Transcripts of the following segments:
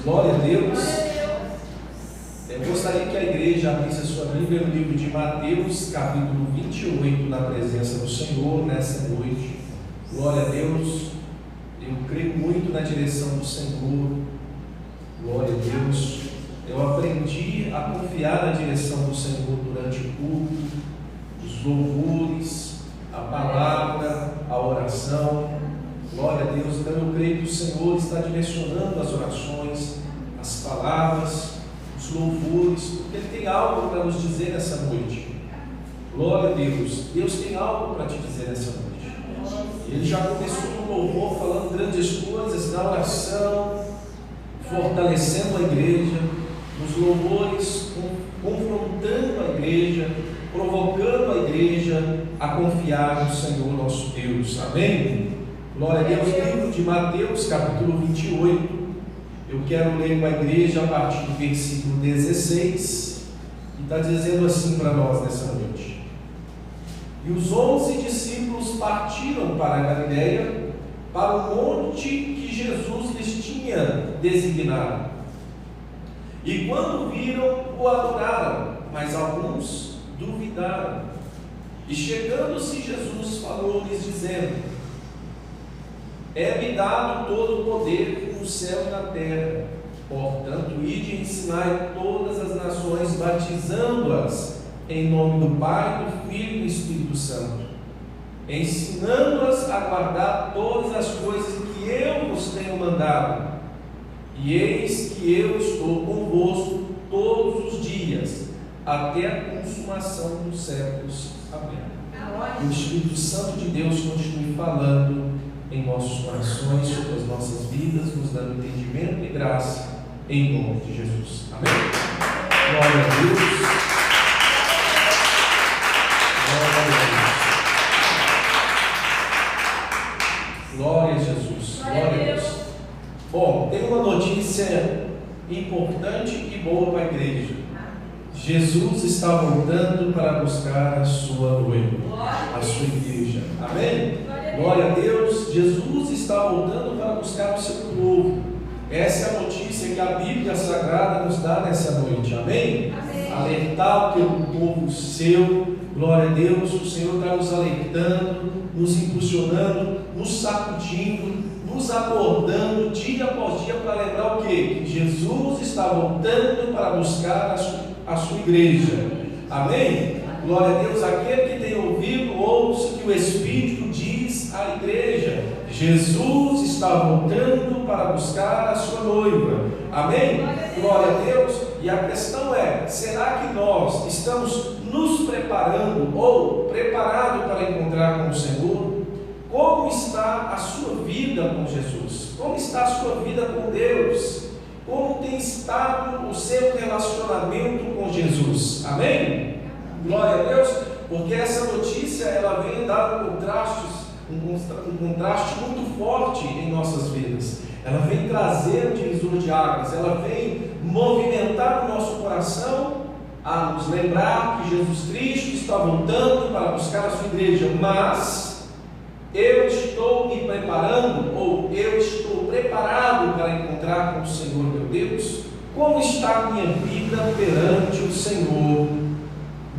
Glória a Deus. Eu gostaria que a igreja abrisse a sua Bíblia no livro de Mateus, capítulo 28, na presença do Senhor nessa noite. Glória a Deus. Eu creio muito na direção do Senhor. Glória a Deus. Eu aprendi a confiar na direção do Senhor durante o culto, os louvores, a palavra, a oração. Glória a Deus. Então eu creio que o Senhor está direcionando as orações, as palavras, os louvores, porque Ele tem algo para nos dizer nessa noite. Glória a Deus. Deus tem algo para te dizer nessa noite. Ele já começou no louvor falando grandes coisas, na oração, fortalecendo a igreja, nos louvores, confrontando a igreja, provocando a igreja a confiar no Senhor nosso Deus. Amém? Glória a Deus. Livro de Mateus, capítulo 28. Eu quero ler com a igreja a partir do versículo 16, que está dizendo assim para nós nessa noite. E os 11 discípulos partiram para a Galileia, para o monte que Jesus lhes tinha designado. E quando viram, o adoraram, mas alguns duvidaram. E chegando-se Jesus, falou-lhes dizendo: é-me dado todo o poder no céu e na terra. Portanto, ide e ensinai todas as nações, batizando-as em nome do Pai, do Filho e do Espírito Santo, ensinando-as a guardar todas as coisas que eu vos tenho mandado. E eis que eu estou convosco todos os dias, até a consumação dos séculos. Amém. Que o Espírito Santo de Deus continue falando em nossos corações, sobre as nossas vidas, nos dando entendimento e graça, em nome de Jesus. Amém? Glória a Deus. Glória a Deus. Glória a Jesus. Glória a Deus. Bom, tem uma notícia importante e boa para a igreja. Jesus está voltando para buscar a sua noiva, a sua igreja. Amém? Glória a Deus. Jesus está voltando para buscar o seu povo. Essa é a notícia que a Bíblia Sagrada nos dá nessa noite. Amém? Amém. Alertar o povo seu. Glória a Deus. O Senhor está nos alertando, nos impulsionando, nos sacudindo, nos acordando dia após dia para lembrar o quê? Que Jesus está voltando para buscar a sua igreja. Amém? Glória a Deus. Aquele que tem ouvido, ouça que o Espírito diz à igreja: Jesus está voltando para buscar a sua noiva. Amém? Glória a Deus. E a questão é: será que nós estamos nos preparando ou preparados para encontrar com o Senhor? Como está a sua vida com Jesus? Como está a sua vida com Deus? Como tem estado o seu relacionamento com Jesus? Amém? Glória a Deus. Porque essa notícia, ela vem dar um contraste muito forte em nossas vidas. Ela vem trazer um divisor de águas. Ela vem movimentar o nosso coração a nos lembrar que Jesus Cristo está voltando para buscar a sua igreja. Mas eu estou me preparando, ou eu estou preparado para encontrar com o Senhor meu Deus? Como está a minha vida perante o Senhor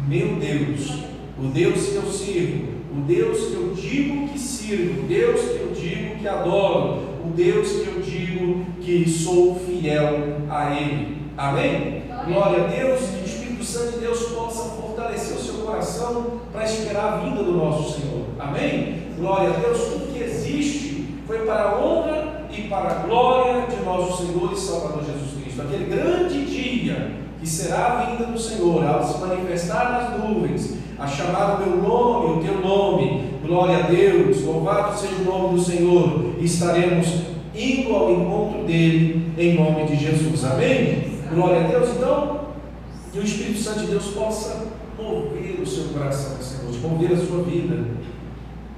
meu Deus? O Deus que eu sirvo, o Deus que eu digo que sirvo, o Deus que eu digo que adoro, o Deus que eu digo que sou fiel a Ele. Amém? Glória a Deus. Que o Espírito Santo de Deus possa fortalecer o seu coração para esperar a vinda do nosso Senhor. Amém? Glória a Deus. Tudo que existe foi para a honra e para a glória de nosso Senhor e Salvador Jesus Cristo. Aquele grande dia que será a vinda do Senhor, ao se manifestar nas nuvens, a chamar o meu nome, o teu nome. Glória a Deus. Louvado seja o nome do Senhor. E estaremos indo ao encontro dele em nome de Jesus. Amém? Glória a Deus. Então, que o Espírito Santo de Deus possa mover o seu coração nessa noite, mover a sua vida.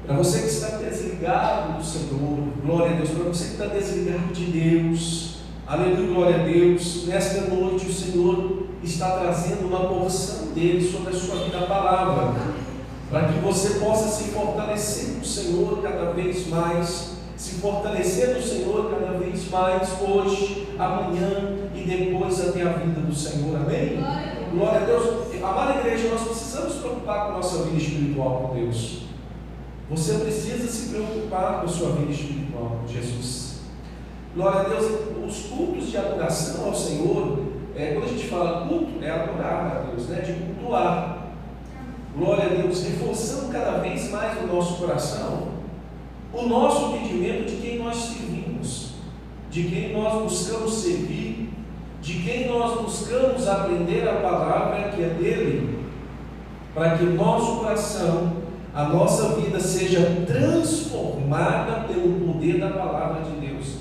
Para você que está desligado do Senhor, glória a Deus. Para você que está desligado de Deus, aleluia, glória a Deus. Nesta noite o Senhor está trazendo uma porção dele sobre a sua vida, a palavra, para que você possa se fortalecer no Senhor cada vez mais, se se fortalecer no Senhor cada vez mais, hoje, amanhã e depois até a vinda do Senhor. Amém? Glória a Deus. Amada igreja, nós precisamos preocupar com a nossa vida espiritual com Deus. Você precisa se preocupar com a sua vida espiritual com Jesus. Glória a Deus. Os cultos de adoração ao Senhor, quando a gente fala culto, é adorar a Deus, de cultuar. Glória a Deus, reforçando cada vez mais no nosso coração o nosso entendimento de quem nós servimos, de quem nós buscamos servir, de quem nós buscamos aprender a palavra que é dele, para que o nosso coração, a nossa vida seja transformada pelo poder da palavra de Deus.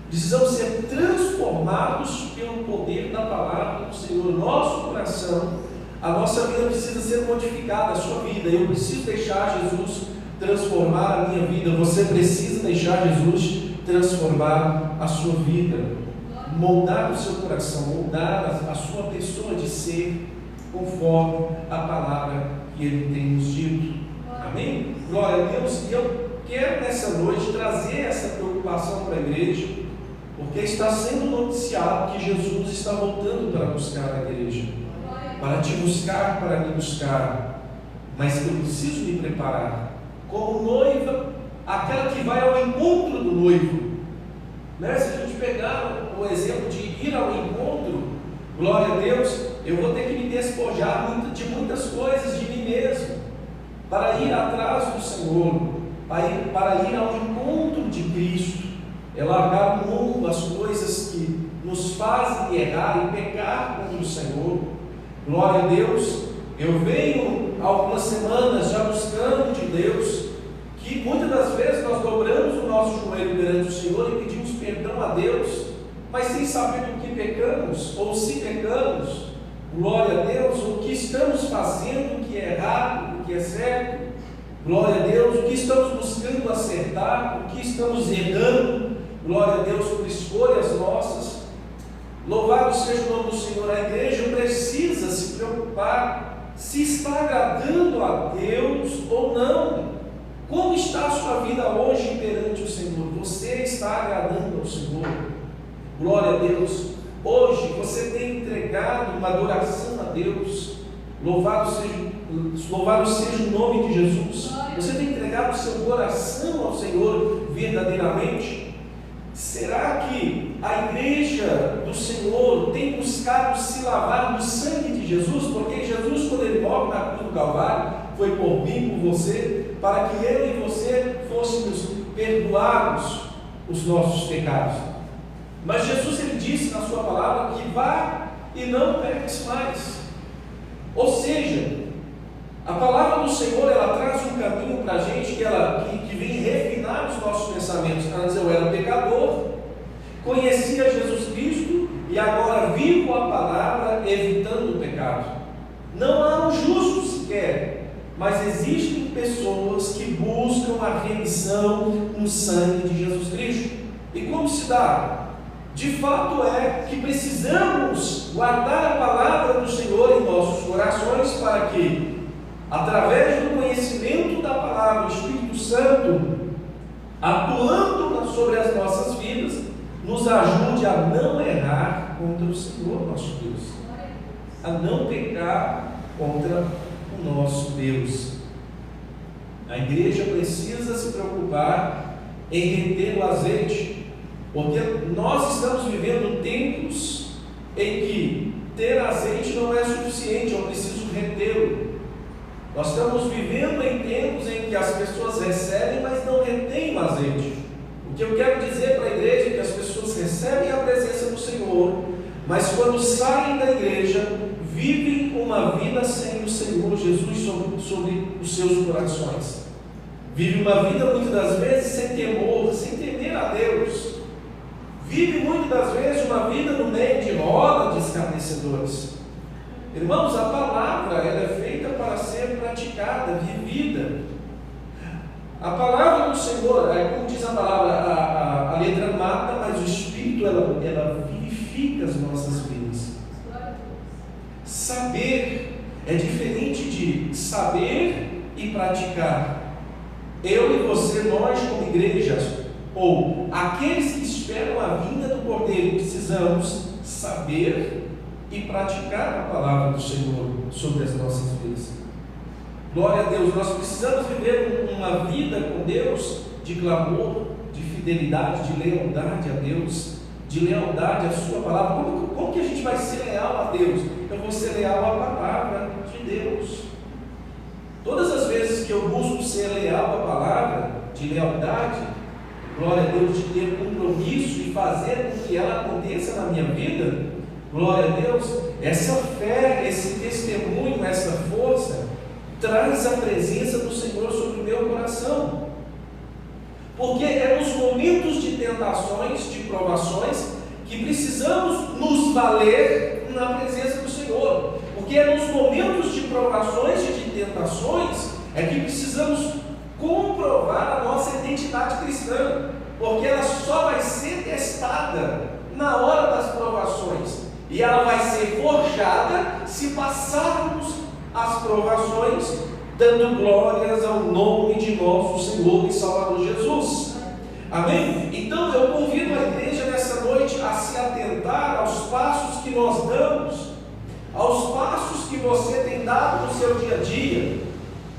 Precisamos ser transformados pelo poder da palavra do Senhor. Nosso coração, a nossa vida precisa ser modificada, a sua vida. Eu preciso deixar Jesus transformar a minha vida. Você precisa deixar Jesus transformar a sua vida, moldar o seu coração, moldar a sua pessoa de ser conforme a palavra que Ele tem nos dito. Amém? Glória a Deus. E eu quero nessa noite trazer essa preocupação para a igreja, porque está sendo noticiado que Jesus está voltando para buscar a igreja, para te buscar, para me buscar. Mas eu preciso me preparar como noiva, aquela que vai ao encontro do noivo. Se a gente pegar o exemplo de ir ao encontro, glória a Deus, eu vou ter que me despojar de muitas coisas de mim mesmo, para ir atrás do Senhor, para ir ao encontro de Cristo. É largar o mundo, as coisas que nos fazem errar e pecar contra o Senhor. Glória a Deus. Eu venho há algumas semanas já buscando de Deus, que muitas das vezes nós dobramos o nosso joelho perante o Senhor e pedimos perdão a Deus, mas sem saber do que pecamos, ou se pecamos. Glória a Deus. O que estamos fazendo, o que é errado, o que é certo. Glória a Deus. O que estamos buscando acertar, o que estamos errando. Glória a Deus por escolhas nossas. Louvado seja o nome do Senhor. A igreja precisa se preocupar se está agradando a Deus ou não. Como está a sua vida hoje perante o Senhor? Você está agradando ao Senhor? Glória a Deus. Hoje você tem entregado uma adoração a Deus. Louvado seja o nome de Jesus. Você tem entregado o seu coração ao Senhor verdadeiramente? Será que a igreja do Senhor tem buscado se lavar no sangue de Jesus? Porque Jesus, quando Ele morre na cruz do Calvário, foi por mim, por você, para que eu e você fôssemos perdoados os nossos pecados. Mas Jesus, Ele disse na sua palavra que vá e não peques mais. Ou seja, a palavra do Senhor, ela traz um caminho para a gente que vem refinar os nossos pensamentos. Antes eu era pecador, conhecia Jesus Cristo e agora vivo a palavra evitando o pecado. Não há um justo sequer, mas existem pessoas que buscam a remissão no sangue de Jesus Cristo. E como se dá? De fato é que precisamos guardar a palavra do Senhor em nossos corações para que, através do conhecimento da palavra, o Espírito Santo, atuando sobre as nossas vidas, nos ajude a não errar contra o Senhor nosso Deus, a não pecar contra o nosso Deus. A igreja precisa se preocupar em reter o azeite, porque nós estamos vivendo tempos em que ter azeite não é suficiente, eu preciso retê-lo. Nós estamos vivendo em tempos em que as pessoas recebem, mas não retêm o azeite. O que eu quero dizer para a igreja é que as pessoas recebem a presença do Senhor, mas quando saem da igreja, vivem uma vida sem o Senhor Jesus sobre os seus corações. Vivem uma vida muitas das vezes sem temor, sem temer a Deus. Vive muitas das vezes uma vida no meio de roda de escarnecedores. Irmãos, a palavra ela é feita para ser praticada, vivida. A palavra do Senhor, como diz a palavra, a letra mata, mas o Espírito ela vivifica as nossas vidas. Saber é diferente de saber e praticar. Eu e você, nós como igreja, ou aqueles que esperam a vinda do Cordeiro, precisamos saber e praticar a palavra do Senhor sobre as nossas vidas. Glória a Deus, nós precisamos viver uma vida com Deus de clamor, de fidelidade, de lealdade a Deus, de lealdade à sua palavra. Como que a gente vai ser leal a Deus? Eu vou ser leal à palavra de Deus. Todas as vezes que eu busco ser leal à palavra, de lealdade, glória a Deus, de ter compromisso e fazer com que ela aconteça na minha vida, glória a Deus, essa fé, esse testemunho, essa força, traz a presença do Senhor sobre o meu coração. Porque é nos momentos de tentações, de provações, que precisamos nos valer na presença do Senhor. Porque é nos momentos de provações e de tentações é que precisamos comprovar a nossa identidade cristã. Porque ela só vai ser testada na hora das provações. E ela vai ser forjada se passarmos as provações, dando glórias ao nome de nosso Senhor e Salvador Jesus. Amém? Então eu convido a igreja nessa noite a se atentar aos passos que nós damos, aos passos que você tem dado no seu dia a dia,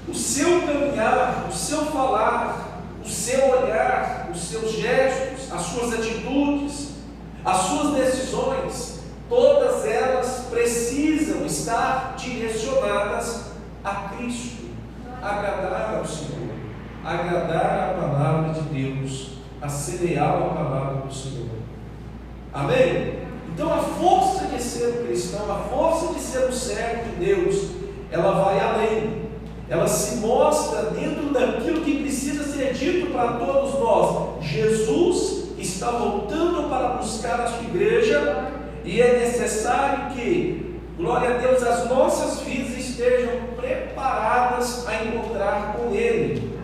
o seu caminhar, o seu falar, o seu olhar, os seus gestos, as suas atitudes, as suas decisões, todas elas precisam estar direcionadas a Cristo, agradar ao Senhor, agradar a palavra de Deus, a ser leal à palavra do Senhor. Amém? Então a força de ser um cristão, a força de ser um servo de Deus, ela vai além, ela se mostra dentro daquilo que precisa ser dito para todos nós. Jesus está voltando para buscar a sua igreja, e é necessário que, glória a Deus, as nossas vidas estejam preparadas a encontrar com Ele.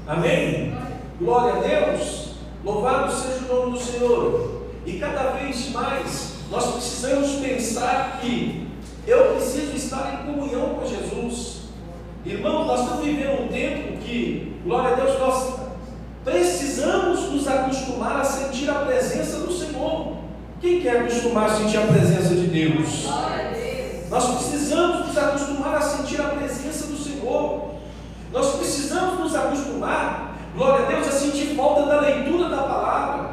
Amém? Glória a Deus, louvado seja o nome do Senhor. E cada vez mais nós precisamos pensar que eu preciso estar em comunhão com Jesus. Irmão, nós estamos vivendo um tempo que, glória a Deus, nós precisamos nos acostumar a sentir a presença do Senhor. Quem quer acostumar a sentir a presença de Deus? Nós precisamos nos acostumar a sentir a presença do Senhor. Nós precisamos nos acostumar, glória a Deus, a sentir falta da leitura da palavra,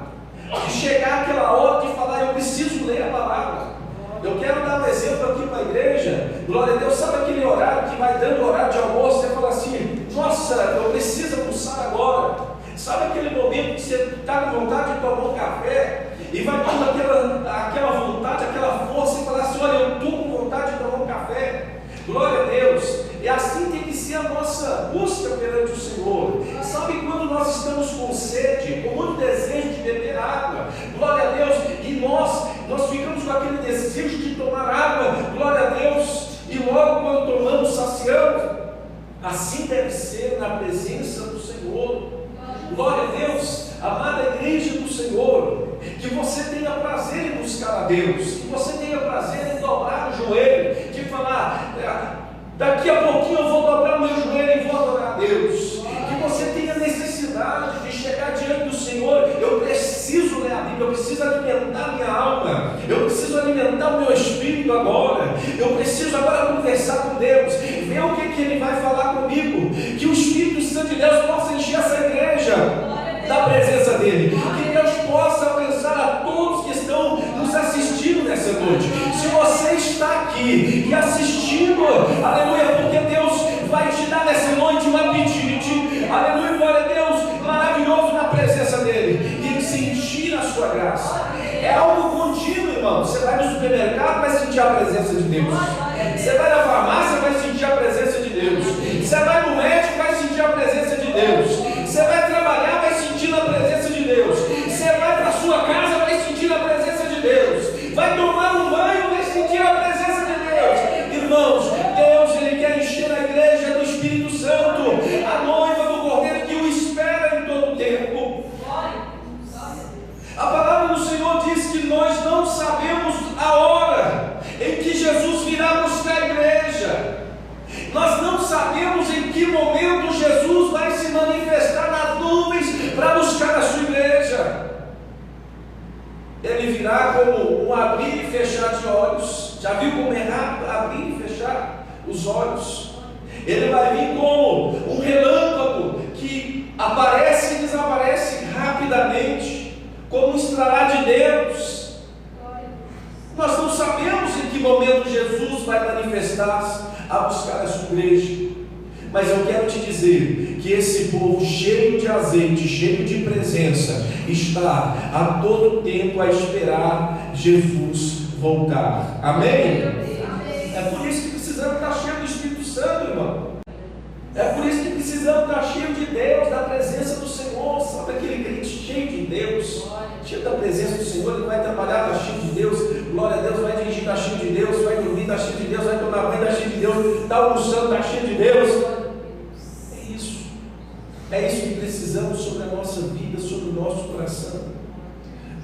de chegar aquela hora de falar, eu preciso ler a palavra. Eu quero dar um exemplo aqui para a igreja, glória a Deus, sabe aquele horário que vai dando horário de almoço, você fala assim, nossa, eu preciso almoçar agora. Sabe aquele momento que você está com vontade de tomar um café, e vai tomar aquela vontade, aquela força, e falar assim, olha, eu estou com vontade de tomar um café. Glória a Deus. E assim tem que ser a nossa busca perante o Senhor. Sabe quando nós estamos com sede, com muito desejo de beber água, glória a Deus, e nós ficamos com aquele desejo de tomar água, glória a Deus, e logo quando tomamos, saciamos. Assim deve ser na presença do Senhor. Glória a Deus, amada igreja do Senhor, que você tenha prazer em buscar a Deus, que você tenha prazer em dobrar o joelho, de falar, daqui a pouquinho eu vou dobrar o meu joelho e vou adorar a Deus, que você tenha necessidade de chegar diante do Senhor, eu preciso ler a Bíblia, eu preciso alimentar minha alma, eu preciso alimentar o meu espírito agora, eu preciso agora conversar com Deus, ver o que Ele vai falar comigo, que o Espírito Santo de Deus possa encher essa igreja da presença dEle, que Deus possa alcançar a todos que estão nos assistindo nessa noite. Se você está aqui e assistindo, aleluia, porque Deus vai te dar nessa noite um apetite, aleluia, glória a Deus, maravilhoso na presença dEle, e sentir a sua graça. É algo contínuo, irmão. Você vai no supermercado, vai sentir a presença de Deus. Você vai na farmácia, vai sentir a presença de Deus. Você vai no médico, vai sentir a presença de Deus. Você vai trabalhar, vai sentir a presença de Deus. Você vai para a sua casa, vai sentir a presença de Deus. Vai tomar um banho, vai sentir a presença de Deus. Irmãos, Deus, Ele quer encher a igreja do Espírito Santo, a noiva do Cordeiro que o espera em todo o tempo. A palavra do Senhor diz que nós não sabemos a hora em que Jesus virá buscar a igreja. Nós não sabemos em que momento Jesus vai se manifestar nas nuvens para buscar a sua igreja. virá como um abrir e fechar de olhos. Já viu como é rápido abrir e fechar os olhos? Ele vai vir como um relâmpago que aparece e desaparece rapidamente, como um estralar de dedos. Nós não sabemos em que momento Jesus vai manifestar-se a buscar a sua igreja. Mas eu quero te dizer que esse povo cheio de azeite, cheio de presença, está a todo tempo a esperar Jesus voltar. Amém? É por isso que precisamos estar cheios do Espírito Santo, irmão. É por isso que precisamos estar cheios de Deus, da presença do Senhor. Sabe aquele crente cheio de Deus, cheio da presença do Senhor? Ele vai trabalhar, está cheio de Deus. Glória a Deus, vai dirigir, está cheio de Deus. Vai dormir, está cheio de Deus. Vai tomar banho, está cheio de Deus. Está almoçando, está cheio de Deus. É isso que precisamos sobre a nossa vida, sobre o nosso coração.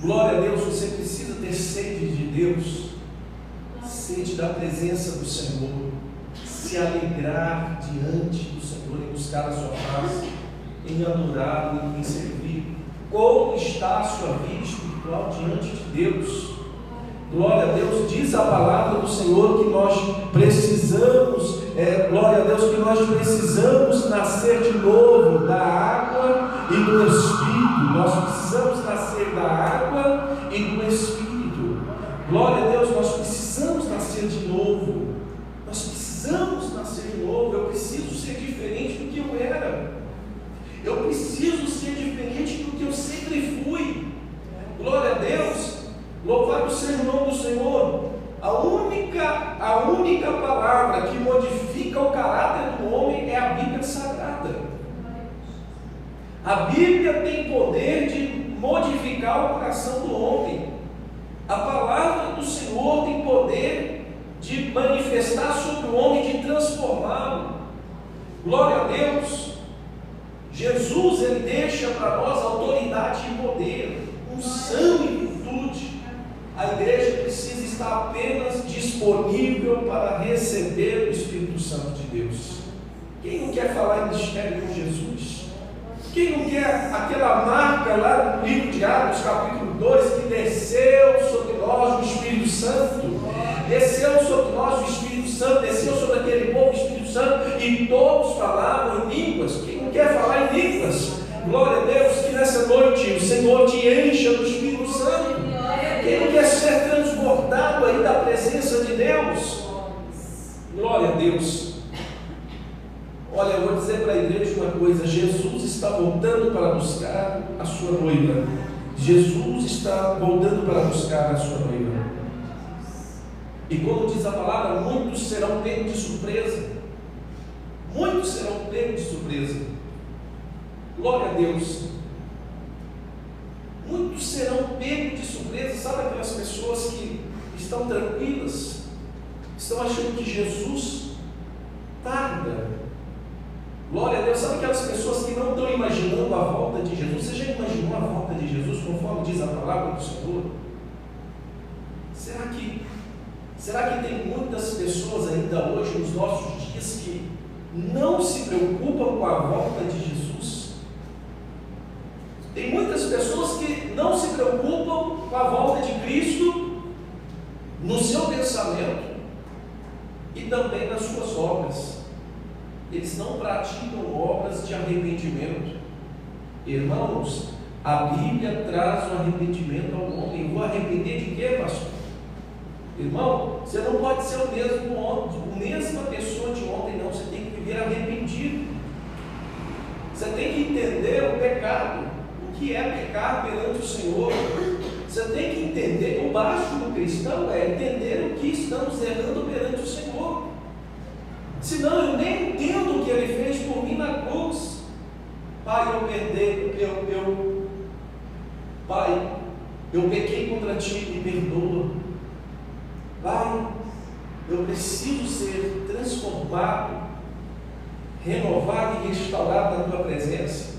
Glória a Deus, você precisa ter sede de Deus, sede da presença do Senhor, se alegrar diante do Senhor, em buscar a sua face, em adorá-lo, em servir. Como está a sua vida espiritual diante de Deus? Glória a Deus, diz a palavra do Senhor que nós precisamos, glória a Deus, que nós precisamos nascer de novo da água e do Espírito. Nós precisamos nascer da água e do Espírito. Glória a Deus, nós precisamos nascer de novo. Nós precisamos nascer de novo. Eu preciso ser diferente do que eu era. Eu preciso ser diferente do que eu sempre fui. Glória a Deus. Louvado seja o nome do Senhor. A única palavra que modifica o caráter do homem é a Bíblia Sagrada. A Bíblia tem poder de modificar o coração do homem. A palavra do Senhor tem poder de manifestar sobre o homem, de transformá-lo. Glória a Deus. Jesus, ele deixa para nós autoridade e poder, unção e virtude. A igreja precisa estar apenas disponível para receber o Espírito Santo de Deus. Quem não quer falar em mistério com Jesus? Quem não quer aquela marca lá no livro de Atos, capítulo 2, que desceu sobre nós o Espírito Santo? Desceu sobre nós o Espírito Santo, desceu sobre aquele povo o Espírito Santo, e todos falavam em línguas. Quem não quer falar em línguas? Glória a Deus, que nessa noite o Senhor te encha do Espírito Santo. Quem não quer ser transbordado aí da presença de Deus? Glória a Deus. Olha, eu vou dizer para a igreja uma coisa: Jesus está voltando para buscar a sua noiva. Jesus está voltando para buscar a sua noiva. E como diz a palavra, muitos serão pegos de surpresa. Muitos serão pegos de surpresa. Glória a Deus. Muitos serão pegos de surpresa. Sabe aquelas pessoas que estão tranquilas, estão achando que Jesus tarda? Glória a Deus. Sabe aquelas pessoas que não estão imaginando a volta de Jesus? Você já imaginou a volta de Jesus conforme diz a palavra do Senhor? Será que tem muitas pessoas ainda hoje, nos nossos dias, que não se preocupam com a volta de Jesus? Tem muitas pessoas que não se preocupam com a volta de Cristo no seu pensamento e também nas suas obras. Eles não praticam obras de arrependimento. Irmãos, a Bíblia traz o arrependimento ao homem. Vou arrepender de quê, pastor? Irmão, você não pode ser o mesmo ontem, a mesma pessoa de ontem, não. Você tem que viver arrependido. Você tem que entender o pecado. O que é pecar perante o Senhor? Você tem que entender, o básico do cristão é entender o que estamos errando perante o Senhor. Senão eu nem entendo o que Ele fez por mim na cruz. Pai, Pai, eu pequei contra Ti, me perdoa. Pai, eu preciso ser transformado, renovado e restaurado na Tua presença,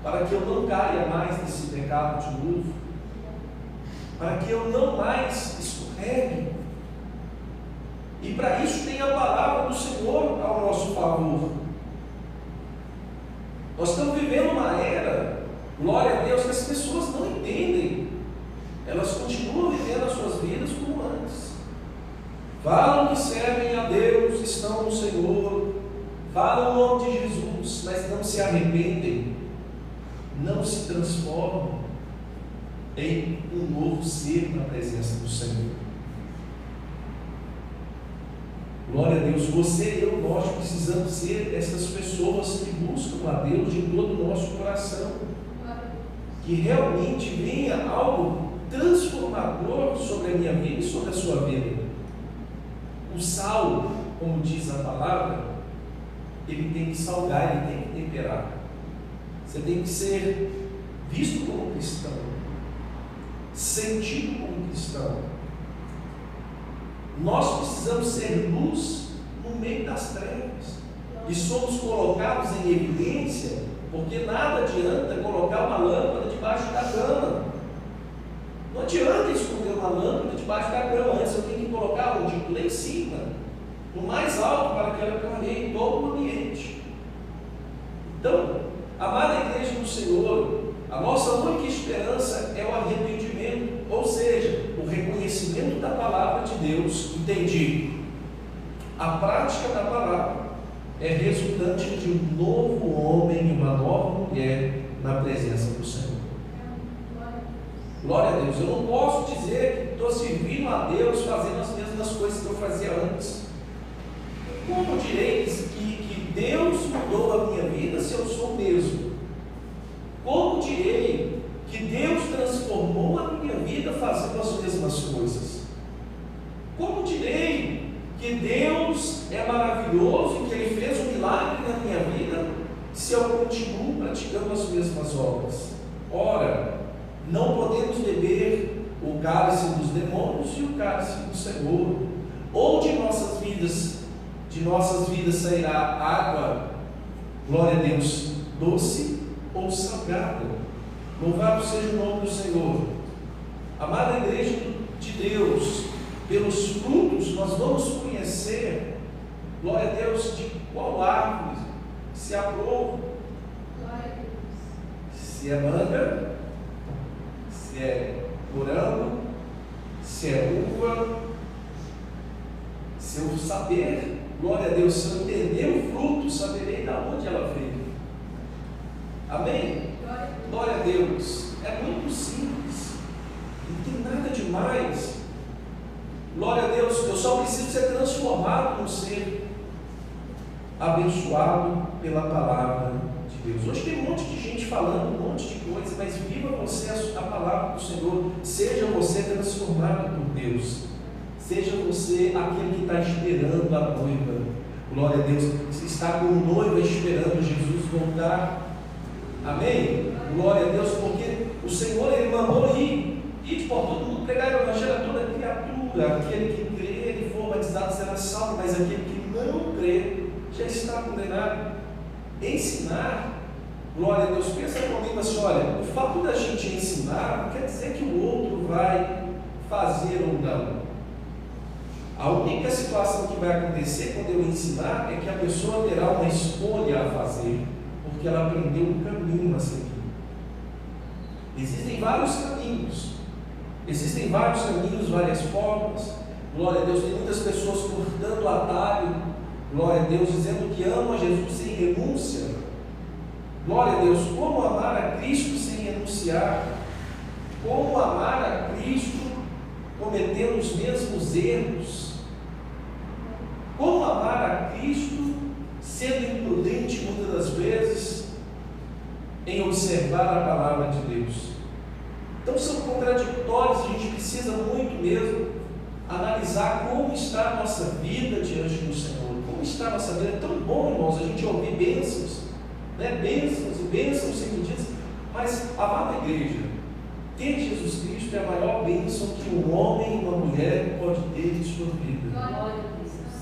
para que eu não caia mais nesse pecado de novo, para que eu não mais escorregue. E para isso tem a palavra do Senhor ao nosso favor. Nós estamos vivendo uma era, glória a Deus, que as pessoas não entendem elas continuam vivendo as suas vidas como antes. Falam que servem a Deus, estão no Senhor, falam o nome de Jesus, mas não se arrependem, não se transformam em um novo ser na presença do Senhor. Glória a Deus. Você e eu, nós precisamos ser essas pessoas que buscam a Deus de todo o nosso coração, que realmente venha algo transformador sobre a minha vida e sobre a sua vida. O sal, como diz a palavra, ele tem que salgar, ele tem que temperar. Você tem que ser visto como cristão, sentido como cristão. Nós precisamos ser luz no meio das trevas, e somos colocados em evidência, porque nada adianta colocar uma lâmpada debaixo da cama. Não adianta esconder uma lâmpada debaixo da cama. Antes eu tenho que colocar onde? Lá em cima, no mais alto, para que ela clareie todo o ambiente. Então, amada igreja do Senhor, a nossa única esperança é o arrependimento, ou seja, o reconhecimento da palavra de Deus. Entendi? A prática da palavra é resultante de um novo homem e uma nova mulher na presença do Senhor. Glória a Deus. Eu não posso dizer que estou servindo a Deus fazendo as mesmas coisas que eu fazia antes. Como direi que Deus mudou a minha vida se eu sou o mesmo? Como direi que Deus transformou a minha vida fazendo as mesmas coisas? Como direi que Deus é maravilhoso e que Ele fez um milagre na minha vida se eu continuo praticando as mesmas obras? Ora, não podemos beber o cálice dos demônios e o cálice do Senhor. Ou de nossas vidas sairá água, glória a Deus, doce ou salgada. Louvado seja o nome do Senhor. Amada igreja de Deus, pelos frutos nós vamos conhecer, glória a Deus, de qual árvore se aprova. Se é manga, se é morango, se é uva. Se eu saber, glória a Deus, se eu entender o fruto, saberei de onde ela veio. Amém? Glória a Deus. É muito simples, não tem nada demais. Glória a Deus. Eu só preciso ser transformado num ser abençoado pela palavra de Deus. Hoje tem um monte de gente falando um monte de coisa, mas viva você a palavra do Senhor. Seja você transformado por Deus. Seja você aquele que está esperando a noiva. Glória a Deus. Você está com noiva esperando Jesus voltar. Amém? Glória a Deus, porque o Senhor, Ele mandou ir por todo mundo, pregar o evangelho a toda criatura. Aquele que crer e for batizado será salvo, mas aquele que não crer já está condenado. Ensinar, glória a Deus. Pensa comigo assim, olha, o fato da gente ensinar não quer dizer que o outro vai fazer ou não. A única situação que vai acontecer quando eu ensinar é que a pessoa terá uma escolha a fazer, porque ela aprendeu um caminho a seguir. Existem vários caminhos, várias formas. Glória a Deus, tem muitas pessoas cortando o atalho, glória a Deus, dizendo que amam a Jesus sem renúncia. Glória a Deus, como amar a Cristo sem renunciar? Como amar a Cristo cometendo os mesmos erros? Como amar a Cristo sendo imprudente muitas das vezes em observar a palavra de Deus? Então são contraditórios, a gente precisa muito mesmo analisar como está a nossa vida diante do Senhor. Como está a nossa vida? É tão bom, irmãos, a gente ouvir bênçãos, né? Bênçãos e bênçãos seguidas, mas, amada igreja, ter Jesus Cristo é a maior bênção que um homem e uma mulher pode ter em sua vida.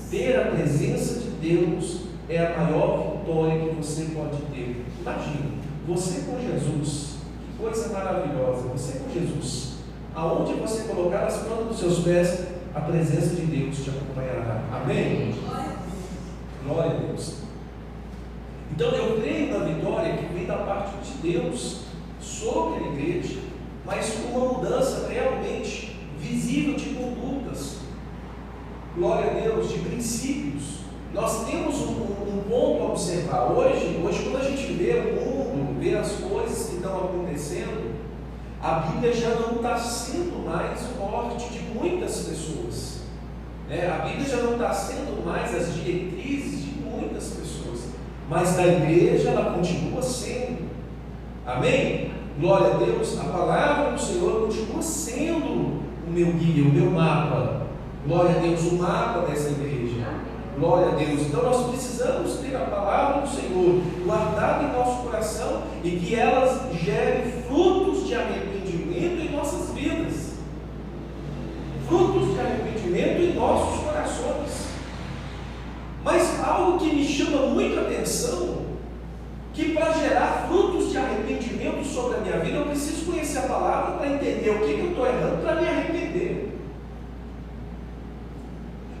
Ter a presença de Deus é a maior vitória que você pode ter. Imagina, você com Jesus, que coisa maravilhosa, você com Jesus, aonde você colocar as plantas dos seus pés, a presença de Deus te acompanhará. Amém? Glória a Deus. Então eu creio na vitória que vem da parte de Deus sobre a igreja, mas uma mudança realmente visível de condutas. Glória a Deus, de princípios. Nós temos um ponto a observar. Hoje, quando a gente vê o mundo, vê as coisas que estão acontecendo, a Bíblia já não está sendo mais o norte de muitas pessoas. A Bíblia já não está sendo mais as diretrizes de muitas pessoas, mas da igreja ela continua sendo. Amém? Glória a Deus. A palavra do Senhor continua sendo o meu guia, o meu mapa. Glória a Deus, o mapa dessa igreja. Glória a Deus. Então nós precisamos ter a palavra do Senhor guardada em nosso coração e que elas gerem frutos de arrependimento em nossas vidas. Frutos de arrependimento em nossos corações. Mas algo que me chama muita atenção, que para gerar frutos de arrependimento sobre a minha vida, eu preciso conhecer a palavra para entender o que eu estou errando para me arrepender.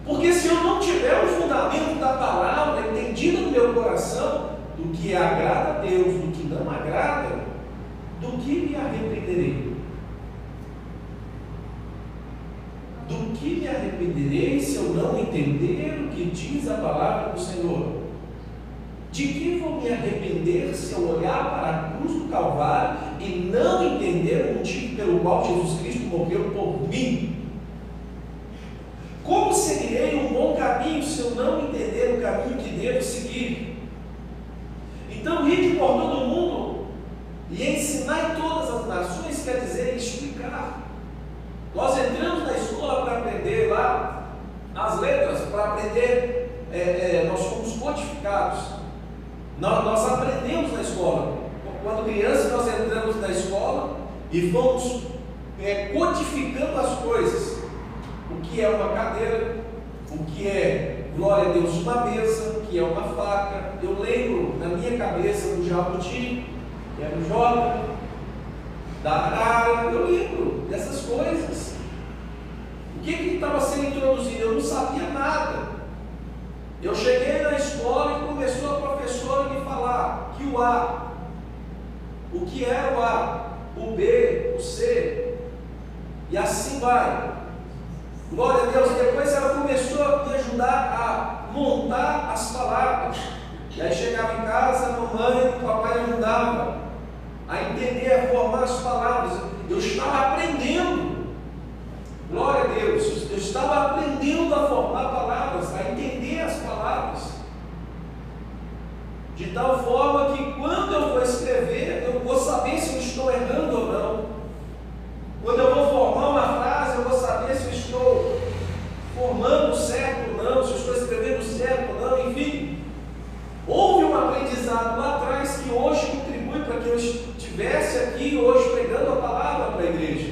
Porque se eu não tiver o fundamento da palavra entendido no meu coração, do que agrada a Deus, do que não agrada, do que me arrependerei? Do que me arrependerei se eu não entender o que diz a palavra do Senhor? De que vou me arrepender se eu olhar para a cruz do Calvário e não entender o motivo pelo qual Jesus Cristo morreu por mim? Como seguirei um bom caminho se eu não entender o caminho que devo seguir? Então, ir por todo mundo e ensinar em todas as nações quer dizer explicar. Nós entramos na escola para aprender lá as letras, para aprender, nós fomos codificados. Nós aprendemos na escola. Quando criança, nós entramos na escola e fomos codificando as coisas. O que é uma cadeira, o que é, glória a Deus, uma mesa, o que é uma faca. Eu lembro na minha cabeça do jabuti, que era o Jota, da arara, eu lembro dessas coisas. O que estava sendo introduzido? Eu não sabia nada. Eu cheguei na escola e começou a professora me falar que o A, o que é o A, o B, o C, e assim vai. Glória a Deus. Depois ela começou a me ajudar a montar as palavras. E aí chegava em casa, a mamãe e o papai ajudavam a entender, a formar as palavras. Eu estava aprendendo. Glória a Deus. Eu estava aprendendo a formar palavras, a entender as palavras. De tal forma que quando eu vou escrever, eu vou saber se eu estou errando ou não. Quando eu vou formar uma frase, eu vou saber se eu estou formando certo ou não, se eu estou escrevendo certo ou não, enfim. Houve um aprendizado lá atrás que hoje contribui para que eu estivesse aqui hoje pregando a palavra para a igreja.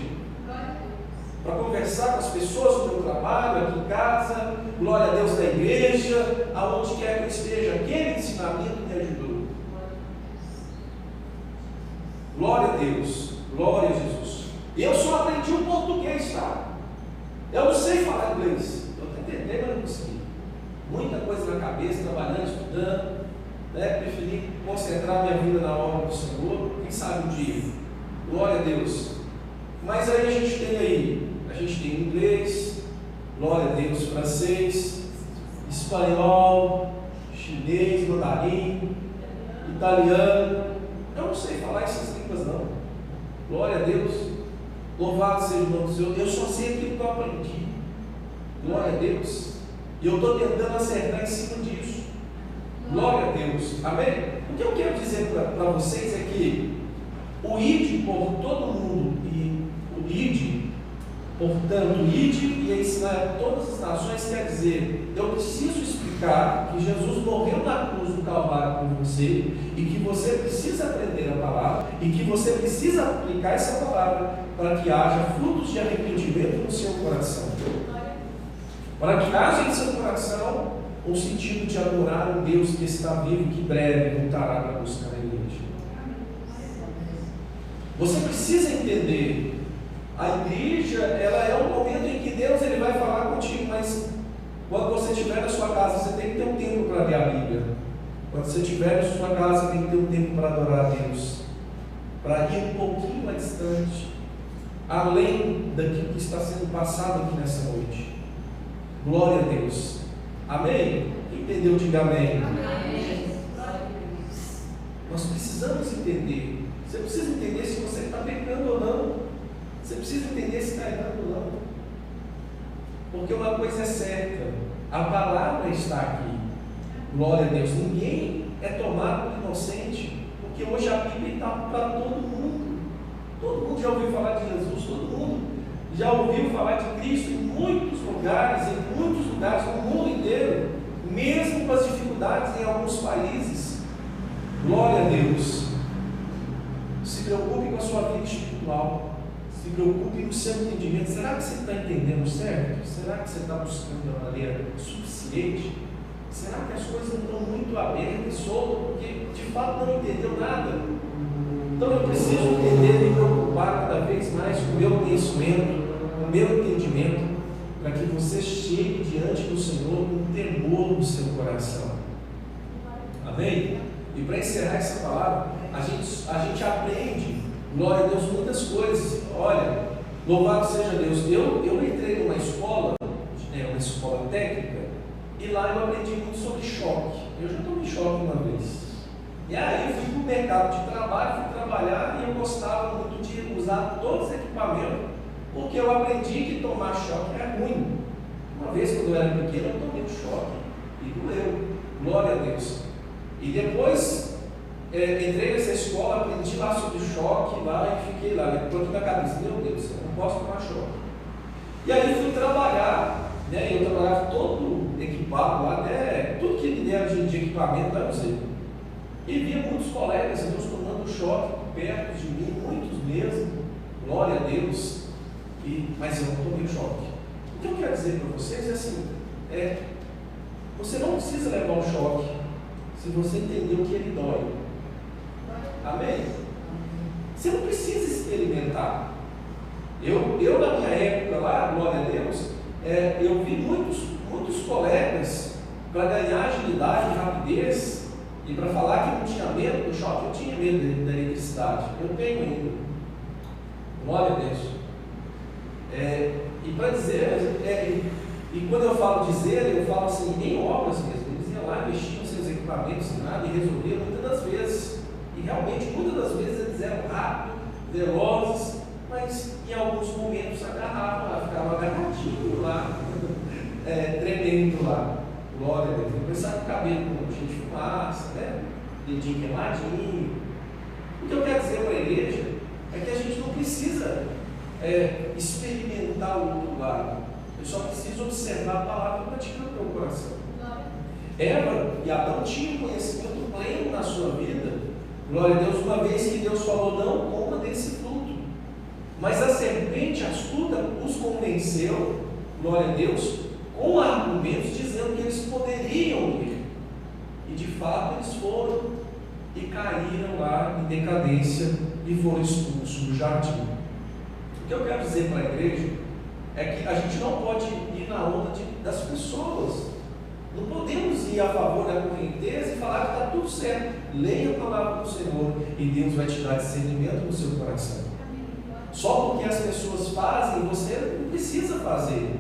Para conversar com as pessoas no meu trabalho, aqui em casa, glória a Deus da igreja, aonde quer que eu esteja, aquele ensinamento me ajudou. Glória a Deus, glória a Jesus. Eu só aprendi o português, tá? Eu não sei falar inglês. Eu tentei, mas não consegui. Muita coisa na cabeça, trabalhando, estudando, preferi concentrar minha vida na obra do Senhor. Quem sabe um dia? Glória a Deus. Mas aí a gente tem inglês, glória a Deus, francês, espanhol, chinês, mandarim, italiano. Eu não sei falar essas línguas não. Glória a Deus. Louvado seja o nome do Senhor. Eu só sei aquilo que eu aprendi. Glória a Deus. E eu estou tentando acertar em cima disso. Glória a Deus. Amém? O que eu quero dizer para vocês é que o ide por todo mundo e o ide, portanto, ide e ensinar a todas as nações quer dizer, eu preciso explicar que Jesus morreu na cruz do Calvário por você e que você precisa aprender a palavra e que você precisa aplicar essa palavra para que haja frutos de arrependimento no seu coração. Para que haja em seu coração um sentido de adorar um Deus que está vivo e que breve voltará para buscar a igreja. Você precisa entender, a igreja, ela é um momento em que Deus ele vai falar contigo, mas quando você estiver na sua casa, você tem que ter um tempo para ler a Bíblia. Quando você estiver na sua casa, tem que ter um tempo para adorar a Deus, para ir um pouquinho mais distante. além daquilo que está sendo passado aqui nessa noite. Glória a Deus. Amém? Quem entendeu, diga amém. Amém. Nós precisamos entender. Você precisa entender se você está pecando ou não. Você precisa entender se está errando ou não. Porque uma coisa é certa, a palavra está aqui. Glória a Deus. Ninguém é tomado por inocente, porque hoje a Bíblia está para todo mundo. Todo mundo já ouviu falar de Jesus, todo mundo já ouviu falar de Cristo em muitos lugares no mundo inteiro, mesmo com as dificuldades em alguns países. Glória a Deus. Se preocupe com a sua vida espiritual. Se preocupe no seu entendimento. Será que você está entendendo certo? Será que você está buscando da maneira suficiente? Será que as coisas não estão muito abertas, soltas, porque de fato não entendeu nada? Então eu preciso entender e me preocupar cada vez mais com o meu conhecimento, com o meu entendimento, para que você chegue diante do Senhor com temor no seu coração. Amém? E para encerrar essa palavra, a gente aprende, glória a Deus, muitas coisas. Olha, louvado seja Deus. Eu entrei numa escola, uma escola técnica, e lá eu aprendi muito sobre choque. Eu já tomei choque uma vez. E aí eu fui para o mercado de trabalho, fui trabalhar, e eu gostava muito de usar todos os equipamentos, porque eu aprendi que tomar choque é ruim. Uma vez, quando eu era pequeno, eu tomei um choque e doeu. Glória a Deus. E depois entrei nessa escola, aprendi lá sobre choque lá e fiquei lá, depois na cabeça, meu Deus, eu não posso tomar choque. E aí fui trabalhar, né? Eu trabalhava todo equipado lá, né? Tudo que me deram de equipamento lá eu usei. E via muitos colegas meus tomando choque perto de mim, muitos mesmo, glória a Deus, mas eu não tomei choque. O que eu quero dizer para vocês é assim, você não precisa levar um choque se você entender o que ele dói. Amém? Você não precisa experimentar. Eu na minha época lá, glória a Deus, eu vi muitos colegas, para ganhar agilidade, rapidez, e para falar que não tinha medo do choque, eu tinha medo da eletricidade. Eu tenho ainda. Glória a Deus. E para dizer, e quando eu falo dizer, eu falo assim, em obras mesmo. Eles iam lá, mexiam seus equipamentos sem nada e resolviam muitas das vezes. E realmente, muitas das vezes eles eram rápidos, velozes, mas em alguns momentos agarravam lá, ficavam agarradinho lá, tremendo lá. Glória a Deus. Eu pensava com o cabelo cheio de fumaça, né? Dedinho queimadinho. O que eu quero dizer para a igreja é que a gente não precisa experimentar o outro lado. Eu só preciso observar a palavra e praticar no meu coração. Eva e Adão tinham conhecimento pleno na sua vida. Glória a Deus, uma vez que Deus falou, não coma desse fruto. Mas a serpente astuta os convenceu, glória a Deus, com argumentos dizendo que eles poderiam ir. E de fato eles foram e caíram lá em decadência e foram expulsos do jardim. O que eu quero dizer para a igreja é que a gente não pode ir na onda das pessoas. Não podemos ir a favor da correnteza e falar que está tudo certo. Leia a palavra do Senhor e Deus vai te dar discernimento no seu coração. Só porque as pessoas fazem, você não precisa fazer.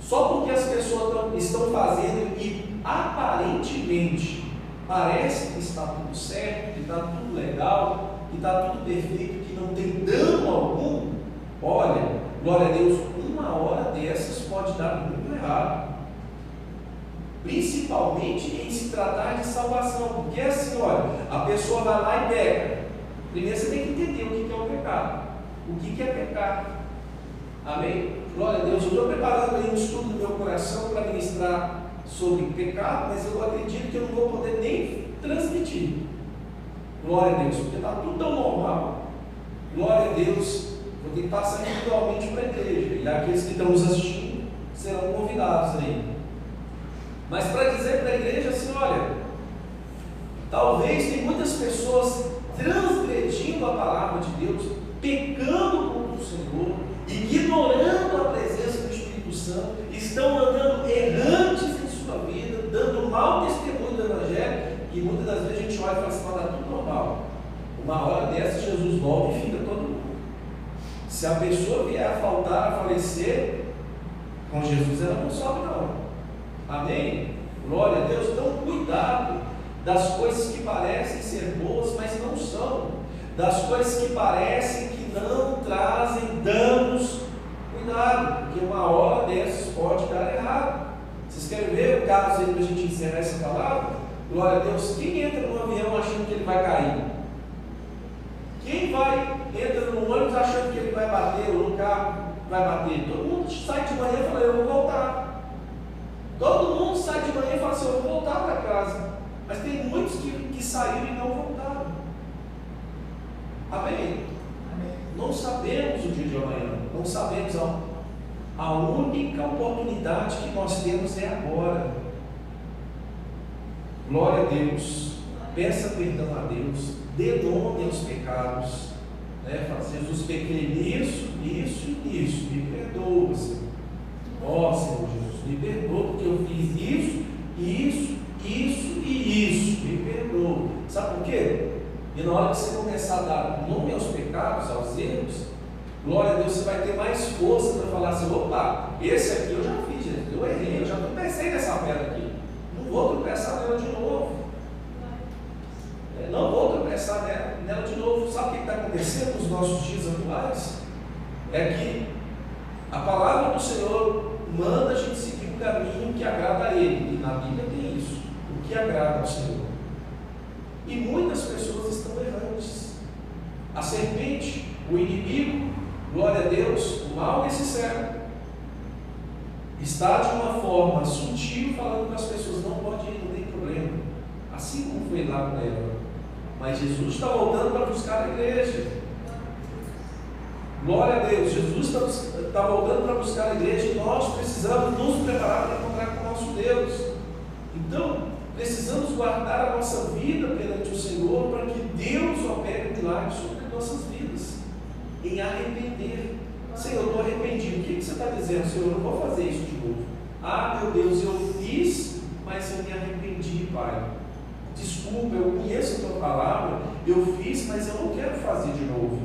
Só porque as pessoas estão fazendo e aparentemente parece que está tudo certo, que está tudo legal, que está tudo perfeito, que não tem dano algum, olha, glória a Deus, uma hora dessas pode dar muito errado. Principalmente em se tratar de salvação, porque assim, olha, a pessoa vai lá e peca. Primeiro você tem que entender o que é o pecado. O que é pecar? Amém? Glória a Deus. Eu estou preparando aí um estudo no meu coração para ministrar sobre pecado, mas eu acredito que eu não vou poder nem transmitir. Glória a Deus, porque está tudo tão normal. Glória a Deus. Vou ter que passar individualmente para a igreja, e aqueles que estão nos assistindo serão convidados aí. Mas para dizer para a igreja assim, olha, talvez tem muitas pessoas transgredindo a palavra de Deus, pecando contra o Senhor, ignorando a presença do Espírito Santo, estão andando errantes em sua vida, dando mau testemunho do Evangelho, e muitas das vezes a gente olha e fala assim, está tudo normal. Uma hora dessa Jesus volta e fica todo mundo. Se a pessoa vier a faltar, a falecer, com Jesus ela não sobe não. Amém? Glória a Deus. Então cuidado das coisas que parecem ser boas, mas não são, das coisas que parecem que não trazem danos. Cuidado, porque uma hora dessas pode dar errado. Vocês querem ver o caso aí para a gente encerrar essa palavra? Glória a Deus. Quem entra no avião achando que ele vai cair? Quem entra no ônibus achando que ele vai bater, ou no carro vai bater? Todo mundo sai de manhã e fala, eu vou voltar. Todo mundo sai de manhã e fala assim, eu vou voltar para casa. Mas tem muitos que saíram e não voltaram. Amém? Amém? Não sabemos o dia de amanhã. Não sabemos. A única oportunidade que nós temos é agora. Glória a Deus. Peça perdão a Deus. Dê nome aos pecados. Fala, Jesus, pequei nisso, nisso e nisso. Me perdoa, Senhor. Ó Senhor Jesus, me perdoa porque eu fiz isso e isso. Me perdoa. Sabe por quê? E na hora que você começar a dar nome aos pecados, aos erros, glória a Deus, você vai ter mais força para falar assim, opa, esse aqui eu já fiz, gente, eu errei, eu já tropecei nessa pedra aqui, não vou tropeçar nela de novo, não vou tropeçar nela de novo. Sabe o que está acontecendo nos nossos dias atuais? É que a palavra do Senhor manda a gente seguir um caminho que agrada a Ele, e na Bíblia tem isso, o que agrada ao Senhor. E muitas pessoas estão errantes. A serpente, o inimigo, glória a Deus, o mal nesse século, está de uma forma sutil falando para as pessoas, não pode ir, não tem problema. Assim como foi lá com ela. Mas Jesus está voltando para buscar a igreja. Glória a Deus, Jesus está voltando para buscar a igreja e nós precisamos nos preparar para encontrar com o nosso Deus. Então, precisamos guardar a nossa vida perante o Senhor para que Deus opere um milagre sobre nossas vidas, em arrepender. Senhor, eu estou arrependido. O que você está dizendo? Senhor, eu não vou fazer isso de novo. Ah, meu Deus, eu fiz, mas eu me arrependi, Pai. Desculpa, eu conheço a tua palavra, eu fiz, mas eu não quero fazer de novo.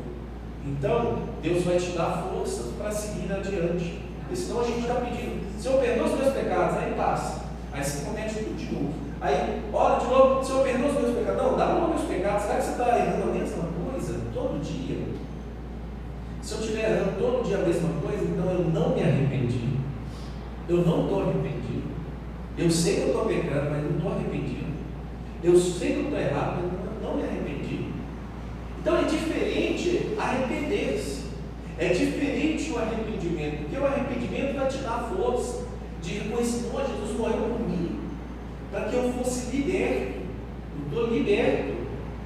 Então, Deus vai te dar força para seguir adiante. Porque senão a gente está pedindo, Senhor, perdoa os meus pecados, aí passa. Aí você comete tudo de novo. Aí, ora de novo, Senhor, perdoa os meus pecados. Não, dá nome aos pecados. Será que você está errando a mesma coisa todo dia? Se eu estiver errando todo dia a mesma coisa, então eu não me arrependi. Eu não estou arrependido. Eu sei que eu estou pecando, mas não estou arrependido. Eu sei que eu estou errado, mas não me arrependi. Então é diferente arrepender-se. É diferente o arrependimento, porque o arrependimento vai te dar força de reconhecer, não, Jesus morreu por mim, para que eu fosse liberto. Eu estou liberto.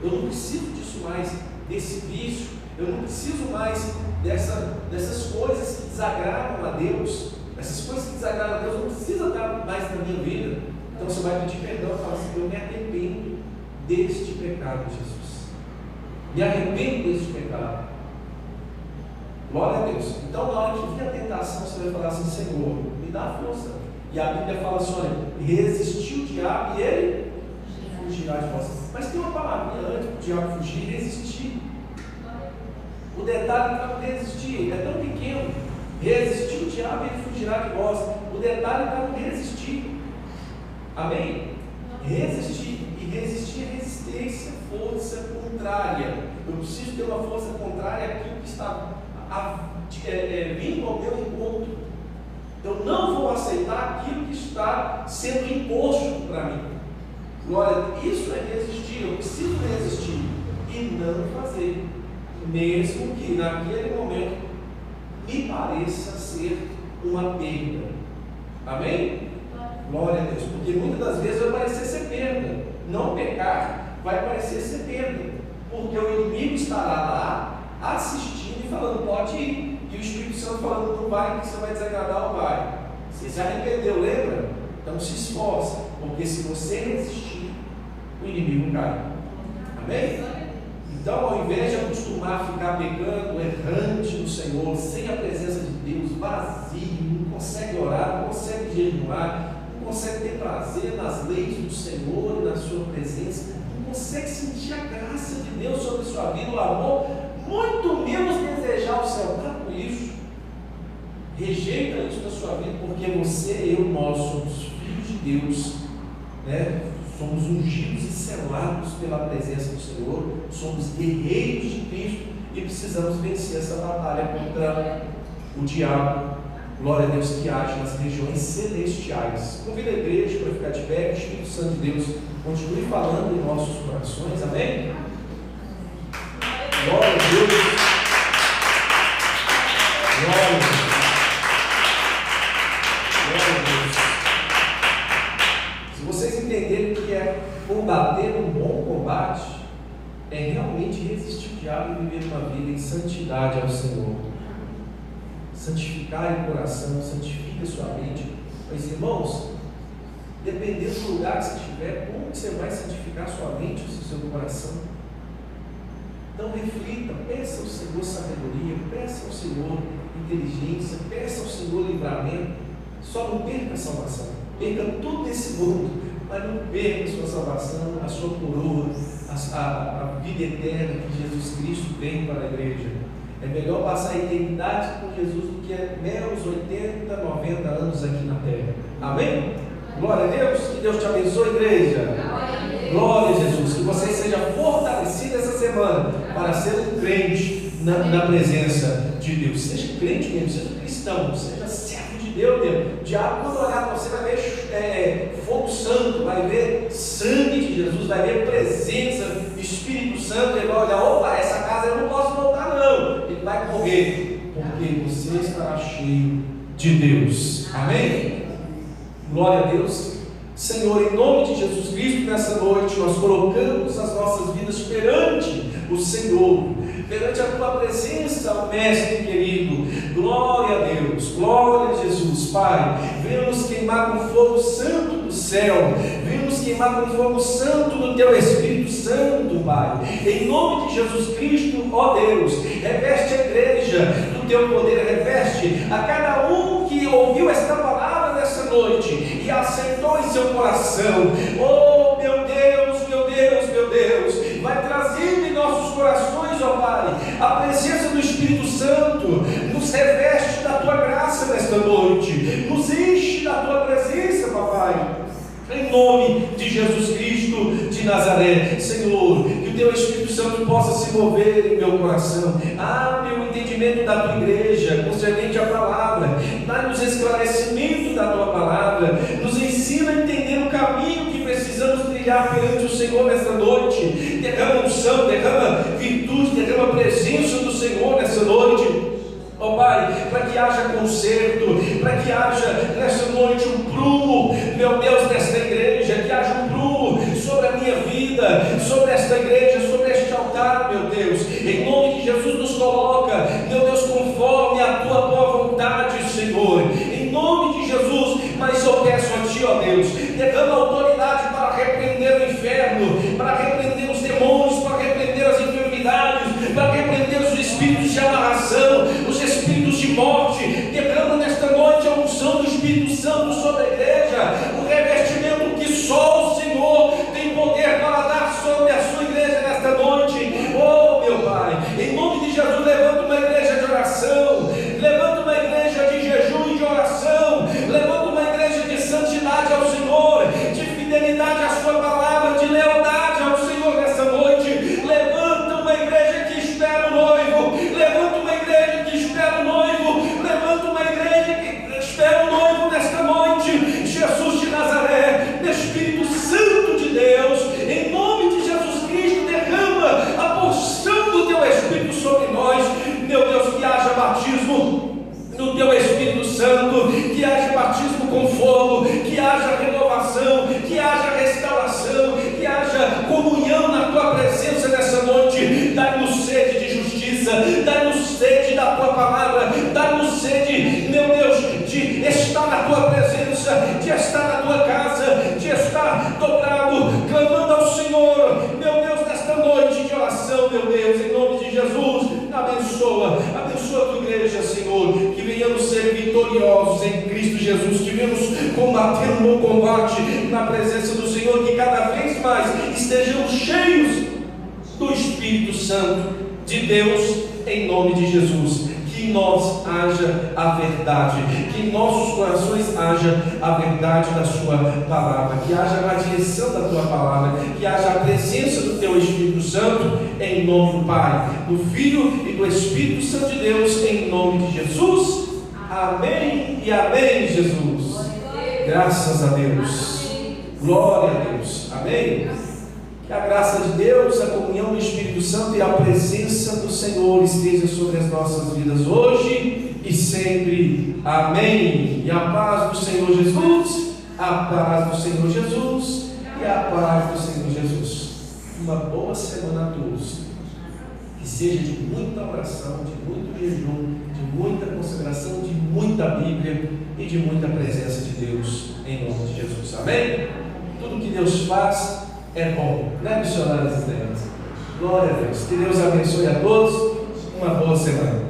Eu não preciso disso mais, desse vício. Eu não preciso mais dessas coisas que desagradam a Deus. Essas coisas que desagradam a Deus não precisa estar mais na minha vida. Então você vai pedir perdão e falar assim, eu me arrependo deste pecado, Jesus. Me arrependo deste pecado. Glória a Deus. Então na hora que vir a tentação, você vai falar assim, Senhor, me dá força. E a Bíblia fala assim, olha, resistiu o diabo e ele fugirá de vós. Mas tem uma palavrinha antes para o diabo fugir, resistir. O detalhe está no resistir, é tão pequeno. Resistir o diabo e ele fugirá de vós. O detalhe está no resistir. Amém? Resistir. E resistir é resistência, força contrária. Eu preciso ter uma força contrária àquilo que está vindo ao meu encontro. Eu não vou aceitar aquilo que está sendo imposto para mim. Glória, isso é resistir. Eu preciso resistir e não fazer, mesmo que naquele momento me pareça ser uma perda. Amém? Glória a Deus, porque muitas das vezes vai parecer ser perda. Não pecar vai parecer ser perda, porque o inimigo estará lá assistindo e falando, pode ir. E o Espírito Santo falando, não vai, que você vai desagradar o Pai. Você se arrependeu, lembra? Então se esforça, porque se você resistir, o inimigo cai. Amém? Então, ao invés de acostumar a ficar pecando, errante no Senhor, sem a presença de Deus, vazio, não consegue orar, não consegue jejuar, não consegue ter prazer nas leis do Senhor e na sua presença, não consegue sentir a graça de Deus sobre a sua vida, o amor, muito menos desejar desejar o céu. Para com isso. Rejeita isso da sua vida, porque você, eu, nós somos filhos de Deus, né? Somos ungidos e selados pela presença do Senhor, somos guerreiros de Cristo e precisamos vencer essa batalha contra o diabo. Glória a Deus que age nas regiões celestiais. Convido a igreja para ficar de pé, que o Espírito Santo de Deus continue falando em nossos corações, amém? Glória a Deus. Glória a Deus. Glória a Deus. Se vocês entenderem que é combater um bom combate, é realmente resistir o diabo e viver uma vida em santidade ao Senhor. Santificar o coração, santifica a sua mente. Mas irmãos, dependendo do lugar que você estiver, como que você vai santificar a sua mente, o seu coração? Então reflita, peça ao Senhor sabedoria, peça ao Senhor inteligência, peça ao Senhor livramento. Só não perca a salvação, perca tudo nesse mundo, mas não perca a sua salvação, a sua coroa, a vida eterna que Jesus Cristo tem para a igreja. É melhor passar a eternidade com Jesus do que meros 80, 90 anos aqui na terra. Amém? Glória a Deus, que Deus te abençoe, igreja. Glória a Jesus, que você seja fortalecido essa semana para ser um crente na presença de Deus. Seja crente mesmo, seja cristão, seja servo de Deus mesmo. O diabo, quando olhar para você, vai ver fogo santo, vai ver sangue de Jesus, vai ver presença do Espírito Santo. Ele vai olhar: opa, essa casa eu não posso voltar não. Ele vai correr, porque você estará cheio de Deus. Amém? Glória a Deus. Senhor, em nome de Jesus Cristo, nessa noite nós colocamos as nossas vidas perante o Senhor, perante a tua presença, Mestre querido. Glória a Deus, glória a Jesus. Pai, venha nos queimar com fogo santo do céu, venha nos queimar com fogo santo do teu Espírito Santo, Pai, em nome de Jesus Cristo. Ó Deus, reveste a igreja do teu poder, reveste a cada um que ouviu esta palavra nessa noite e aceitou em seu coração. Oh meu Deus, meu Deus, meu Deus, vai trazendo em nossos corações, ó Pai, a presença do Espírito Santo. Nos reveste da tua graça nesta noite, nos enche da tua presença, papai, em nome de Jesus Cristo de Nazaré. Senhor, que o teu Espírito Santo possa se mover em meu coração. Abre o entendimento da tua igreja concernente à palavra, dá-nos esclarecimento da tua palavra, nos ensina a entender o caminho que precisamos trilhar perante o Senhor nesta noite. Derrama unção, derrama virtude, derrama a presença do Senhor nessa noite. Ó Pai, para que haja conserto, para que haja nessa noite um prumo, meu Deus, nesta igreja, que haja um prumo sobre a minha vida, sobre esta igreja, sobre este altar, meu Deus. Em nome de Jesus nos coloca, meu Deus, conforme a tua boa vontade, Senhor, em nome de Jesus. Mas eu peço a ti, ó Deus, derrama autoridade para repreender o inferno, para repreender os demônios, para repreender as enfermidades, para repreender os espíritos de amarração, os espíritos de morte. Derrama nesta noite a unção do Espírito Santo sobre a igreja, o revestimento que só o Senhor tem poder para dar sobre a sua igreja nesta noite. Oh meu Pai, em nome de Jesus, levanta uma igreja de oração, levanta uma igreja de jejum e de oração, levanta uma igreja de santidade ao Senhor, de fidelidade à sua palavra, de lealdade ao Senhor nessa noite. Levanta uma igreja que espera o noivo, levanta uma igreja que espera o noivo, levanta uma igreja que espera o noivo nesta noite. Jesus de Nazaré, Espírito Santo de Deus, em nome de Jesus Cristo, derrama a porção do teu Espírito sobre nós, meu Deus, que haja batismo no teu Espírito Santo, que haja batismo com fogo, que haja renovação, que haja restauração, que haja comunhão na tua presença nessa noite. Dá-nos sede de justiça, dá-nos sede da tua palavra, dá-nos sede, meu Deus, de estar na tua presença, de estar na tua casa, de estar dobrado, clamando ao Senhor, meu Deus, nesta noite de oração, meu Deus, em nome de Jesus. Abençoa a tua igreja, Senhor, que venhamos ser vitoriosos em Cristo Jesus, que venhamos combater um bom combate na presença do Senhor, que cada vez mais estejamos cheios do Espírito Santo de Deus, em nome de Jesus. Que em nós haja a verdade, que em nossos corações haja a verdade da sua palavra, que haja a direção da tua palavra, que haja a presença do teu Espírito Santo, em nome do Pai, do Filho e do Espírito Santo de Deus, em nome de Jesus. Amém e amém, Jesus. Graças a Deus. Glória a Deus. Amém. Que a graça de Deus, a comunhão do Espírito Santo e a presença do Senhor esteja sobre as nossas vidas hoje e sempre. Amém. E a paz do Senhor Jesus, a paz do Senhor Jesus e a paz do Senhor Jesus. Uma boa semana a todos. Que seja de muita oração, de muito jejum, de muita consagração, de muita Bíblia e de muita presença de Deus, em nome de Jesus. Amém? Tudo que Deus faz é bom, né, missionários e Glória a Deus. Que Deus abençoe a todos. Uma boa semana.